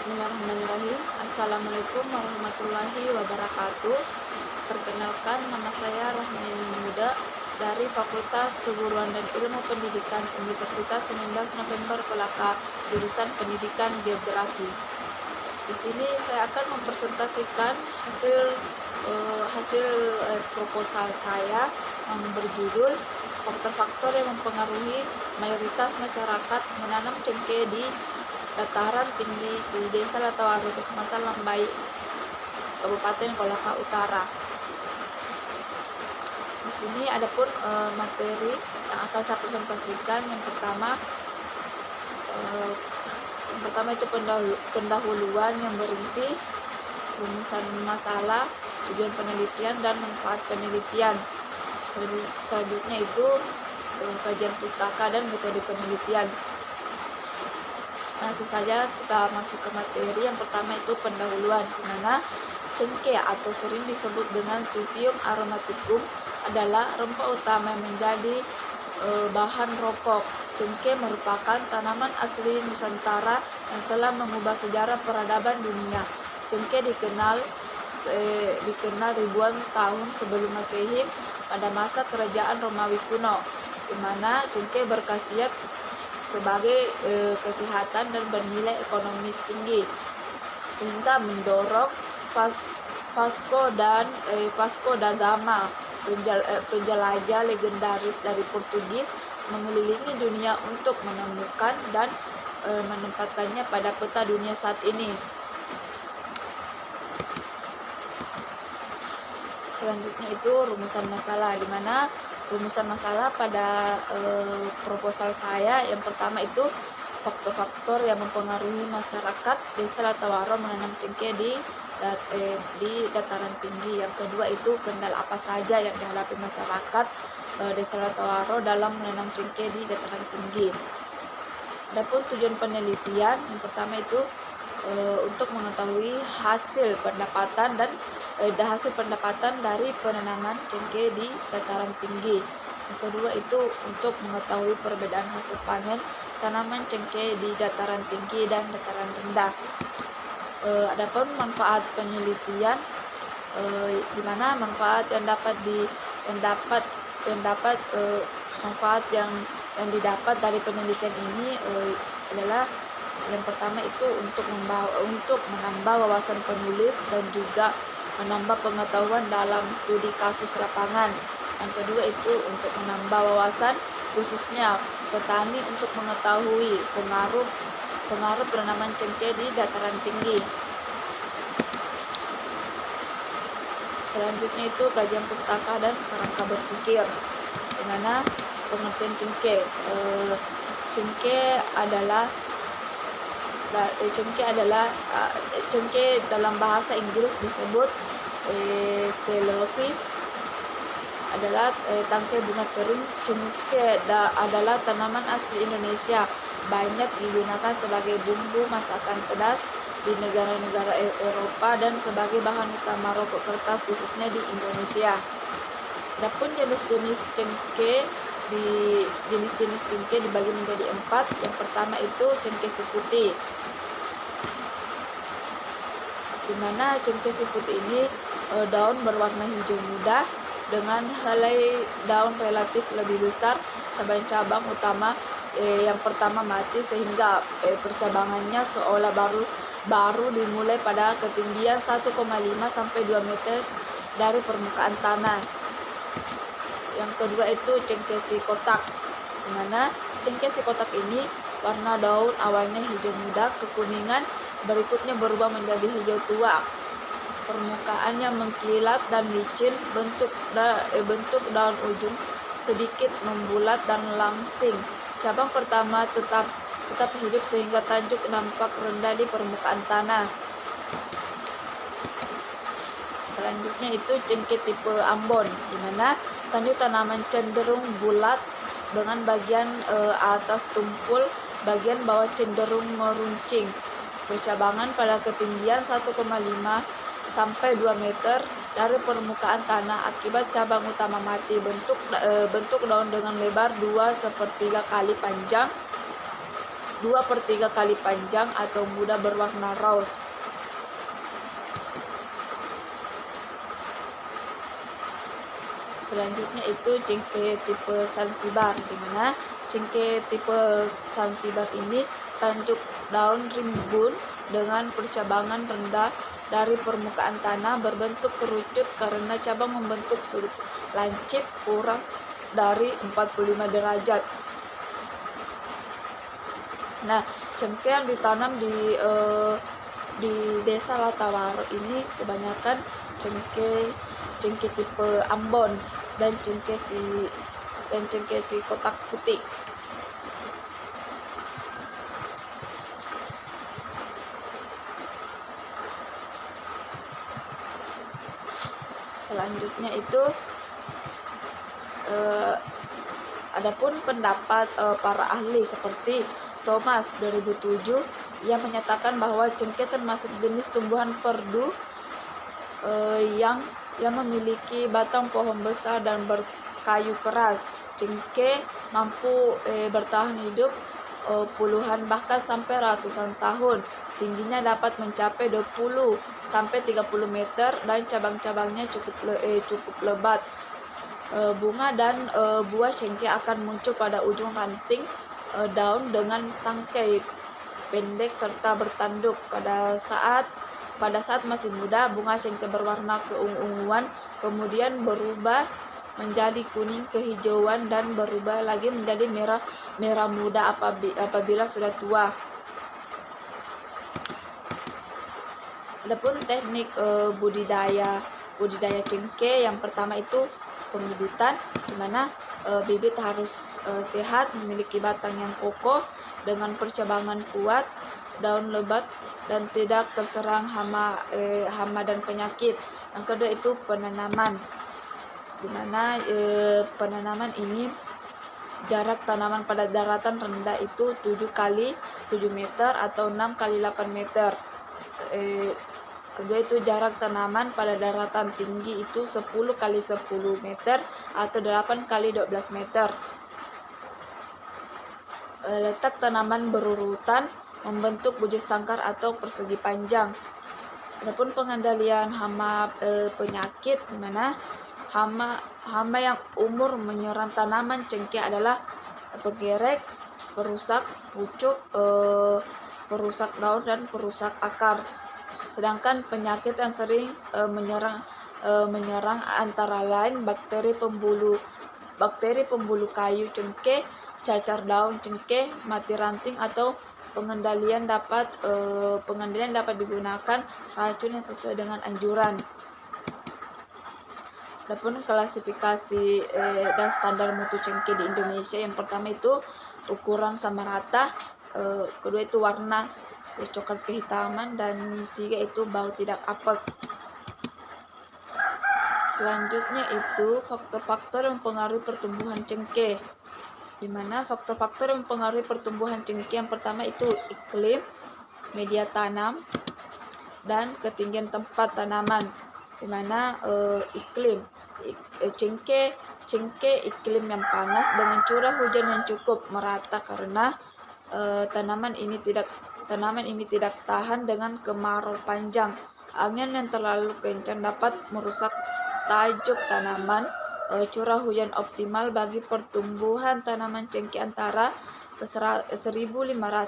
Bismillahirrahmanirrahim. Assalamualaikum warahmatullahi wabarakatuh. Perkenalkan, nama saya Rahmi Muda dari Fakultas Keguruan dan Ilmu Pendidikan Universitas 19 November Kolaka, jurusan Pendidikan Geografi. Di sini saya akan mempresentasikan hasil proposal saya yang berjudul faktor-faktor yang mempengaruhi mayoritas masyarakat menanam cengkeh di dataran tinggi di Desa Latawaro, Kecamatan Lambai, Kabupaten Kolaka Utara. Di sini adapun materi yang akan saya presentasikan. Yang pertama itu pendahuluan yang berisi rumusan masalah, tujuan penelitian dan manfaat penelitian. Selanjutnya itu kajian pustaka dan metode penelitian. Langsung saja kita masuk ke materi. Yang pertama itu pendahuluan, di mana cengkeh atau sering disebut dengan Silsium aromaticum adalah rempah utama yang menjadi bahan rokok. Cengkeh merupakan tanaman asli Nusantara yang telah mengubah sejarah peradaban dunia. Cengkeh dikenal ribuan tahun sebelum Masehi pada masa kerajaan Romawi kuno, di mana cengkeh berkhasiat sebagai kesehatan dan bernilai ekonomis tinggi, sehingga mendorong Vasco da Gama, penjelajah legendaris dari Portugis, mengelilingi dunia untuk menemukan dan menempatkannya pada peta dunia saat ini. Selanjutnya itu rumusan masalah, di mana rumusan masalah pada proposal saya yang pertama itu faktor-faktor yang mempengaruhi masyarakat Desa Latawaro menanam cengkeh di dataran tinggi. Yang kedua itu kendala apa saja yang dihadapi masyarakat Desa Latawaro dalam menanam cengkeh di dataran tinggi. Adapun tujuan penelitian, yang pertama itu untuk mengetahui hasil pendapatan dari penanaman cengkeh di dataran tinggi. Yang kedua itu untuk mengetahui perbedaan hasil panen tanaman cengkeh di dataran tinggi dan dataran rendah. Adapun manfaat penelitian, di mana manfaat yang didapat dari penelitian ini adalah yang pertama itu untuk menambah wawasan penulis dan juga menambah pengetahuan dalam studi kasus lapangan. Yang kedua itu untuk menambah wawasan khususnya petani untuk mengetahui pengaruh penanaman cengkeh di dataran tinggi. Selanjutnya itu kajian pustaka dan kerangka berpikir, di mana pengertian cengkeh. Cengkeh dalam bahasa Inggris disebut Celophis, adalah tangkai bunga kering. Cengkeh adalah tanaman asli Indonesia, banyak digunakan sebagai bumbu masakan pedas di negara-negara Eropa dan sebagai bahan utama rokok kertas khususnya di Indonesia. Adapun jenis-jenis cengkeh dibagi menjadi 4. Yang pertama itu cengkeh si putih, di mana cengkeh si putih ini daun berwarna hijau muda dengan helai daun relatif lebih besar. Cabang-cabang utama yang pertama mati sehingga percabangannya seolah baru dimulai pada ketinggian 1,5 sampai 2 meter dari permukaan tanah. Yang kedua itu cengkeh si kotak, di mana cengkeh si kotak ini warna daun awalnya hijau muda kekuningan, berikutnya berubah menjadi hijau tua. Permukaannya mengkilat dan licin, bentuk daun ujung sedikit membulat dan langsing. Cabang pertama tetap hidup sehingga tajuk nampak rendah di permukaan tanah. Selanjutnya itu cengkeh tipe Ambon, di mana tajuk tanaman cenderung bulat dengan bagian atas tumpul, bagian bawah cenderung meruncing. Bercabangan pada ketinggian 1,5 sampai 2 meter dari permukaan tanah akibat cabang utama mati. Bentuk daun dengan lebar 2/3 kali panjang. 2/3 kali panjang atau muda berwarna rose. Selanjutnya itu cengkeh tipe Zanzibar, di mana cengkeh tipe Zanzibar ini tancap daun rimbun dengan percabangan rendah dari permukaan tanah, berbentuk kerucut karena cabang membentuk sudut lancip kurang dari 45 derajat. Nah, cengkeh yang ditanam di desa Latawaro ini kebanyakan cengkeh tipe Ambon dan cengkeh si kotak putih. Selanjutnya itu adapun pendapat para ahli seperti Thomas 2007 yang menyatakan bahwa cengkeh termasuk jenis tumbuhan perdu yang memiliki batang pohon besar dan berkayu keras. Cengkeh mampu bertahan hidup puluhan bahkan sampai ratusan tahun. Tingginya dapat mencapai 20 sampai 30 meter dan cabang-cabangnya cukup lebat. Bunga dan buah cengkeh akan muncul pada ujung ranting daun dengan tangkai pendek serta bertanduk. Pada saat masih muda, bunga cengkeh berwarna keunguan, kemudian berubah menjadi kuning kehijauan dan berubah lagi menjadi merah muda apabila sudah tua. Adapun teknik budidaya cengkeh, yang pertama itu pembibitan, di mana bibit harus sehat, memiliki batang yang kokoh dengan percabangan kuat, daun lebat dan tidak terserang hama dan penyakit. Yang kedua itu penanaman, di mana penanaman ini jarak tanaman pada daratan rendah itu 7 kali 7 meter atau 6 kali 8 meter. Kedua itu jarak tanaman pada daratan tinggi itu 10 kali 10 meter atau 8 kali 12 meter. Letak tanaman berurutan membentuk bujur sangkar atau persegi panjang. Adapun pengendalian hama penyakit, di mana hama yang umur menyerang tanaman cengkeh adalah pegerek, perusak pucuk, perusak daun dan perusak akar. Sedangkan penyakit yang sering menyerang antara lain bakteri pembuluh kayu cengkeh, cacar daun cengkeh, mati ranting, atau pengendalian dapat digunakan racun yang sesuai dengan anjuran. Adapun klasifikasi dan standar mutu cengkeh di Indonesia, yang pertama itu ukuran sama rata, kedua itu warna coklat kehitaman, dan tiga itu bau tidak apek. Selanjutnya itu faktor-faktor yang mempengaruhi pertumbuhan cengkeh, di mana faktor-faktor yang mempengaruhi pertumbuhan cengkeh yang pertama itu iklim, media tanam, dan ketinggian tempat tanaman. Di mana iklim cengkeh iklim yang panas dengan curah hujan yang cukup merata karena tanaman ini tidak tahan dengan kemarau panjang. Angin yang terlalu kencang dapat merusak tajuk tanaman. Curah hujan optimal bagi pertumbuhan tanaman cengkeh antara 1.500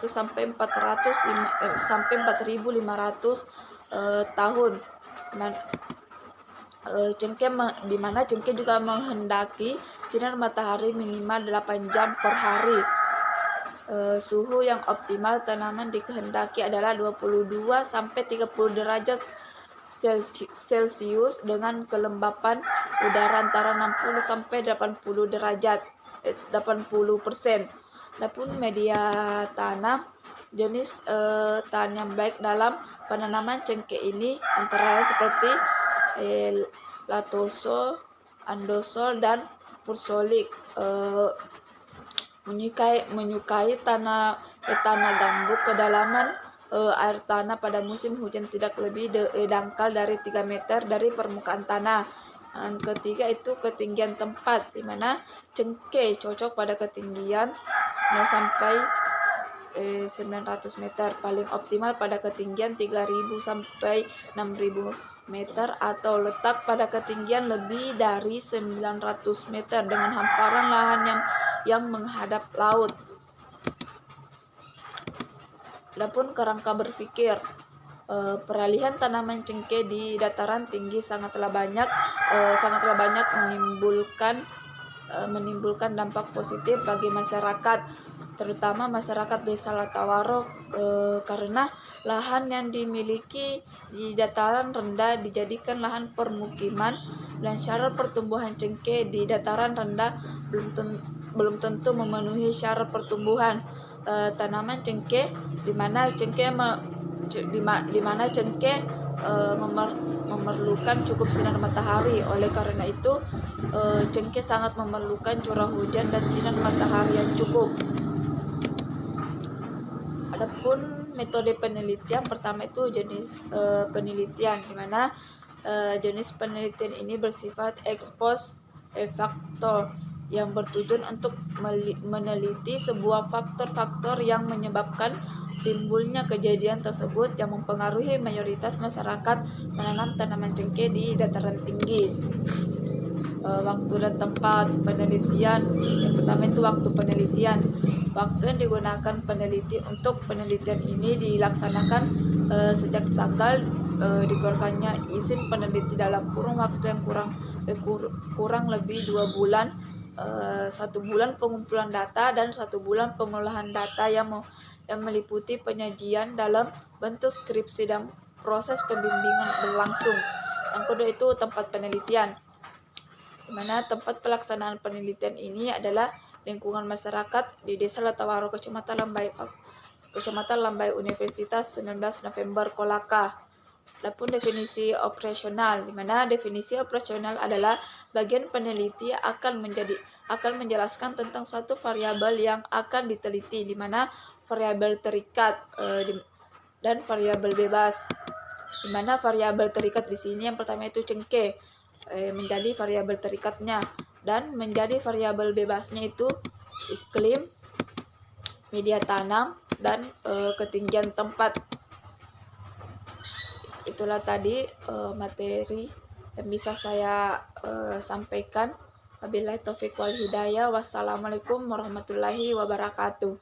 sampai 4.500 tahun. Di mana cengkeh juga menghendaki sinar matahari minimal 8 jam per hari. Suhu yang optimal tanaman dikehendaki adalah 22 sampai 30 derajat Celcius dengan kelembapan udara antara 60 sampai 80%. Adapun media tanam, jenis tanah yang baik dalam penanaman cengkeh ini antara lain seperti latosol, andosol, dan pursolik. Menyukai tanah gambut, kedalaman air tanah pada musim hujan tidak lebih dangkal dari 3 meter dari permukaan tanah. Yang ketiga itu ketinggian tempat, di mana cengkeh cocok pada ketinggian 0 sampai 900 meter, paling optimal pada ketinggian 3.000 sampai 6.000 meter atau letak pada ketinggian lebih dari 900 meter dengan hamparan lahan yang menghadap laut. Adapun kerangka berpikir, peralihan tanaman cengkeh di dataran tinggi sangatlah banyak menimbulkan dampak positif bagi masyarakat, terutama masyarakat Desa Latawaro, karena lahan yang dimiliki di dataran rendah dijadikan lahan permukiman dan syarat pertumbuhan cengkeh di dataran rendah belum tentu memenuhi syarat pertumbuhan tanaman cengkeh, di mana cengkeh memerlukan cukup sinar matahari. Oleh karena itu, cengkeh sangat memerlukan curah hujan dan sinar matahari yang cukup. Adapun metode penelitian, pertama itu jenis penelitian, di mana jenis penelitian ini bersifat ex post facto yang bertujuan untuk meneliti sebuah faktor-faktor yang menyebabkan timbulnya kejadian tersebut yang mempengaruhi mayoritas masyarakat menanam tanaman cengkeh di dataran tinggi. Waktu dan tempat penelitian, yang pertama itu waktu penelitian. Waktu yang digunakan peneliti untuk penelitian ini dilaksanakan sejak tanggal dikeluarkannya izin peneliti dalam kurun waktu yang kurang lebih 2 bulan, 1 bulan pengumpulan data dan 1 bulan pengolahan data yang meliputi penyajian dalam bentuk skripsi dan proses pembimbingan berlangsung. Yang kedua itu tempat penelitian, di mana tempat pelaksanaan penelitian ini adalah lingkungan masyarakat di Desa Latawaro, Kecamatan Lambai, Universitas 19 November Kolaka. Adapun definisi operasional, di mana definisi operasional adalah bagian peneliti akan menjelaskan tentang suatu variabel yang akan diteliti, di mana variabel terikat dan variabel bebas. Di mana variabel terikat di sini yang pertama itu cengkeh, menjadi variabel terikatnya, dan menjadi variabel bebasnya itu iklim, media tanam, dan ketinggian tempat. Itulah tadi materi yang bisa saya sampaikan. Wabillahi taufiq wal hidayah. Wassalamualaikum warahmatullahi wabarakatuh.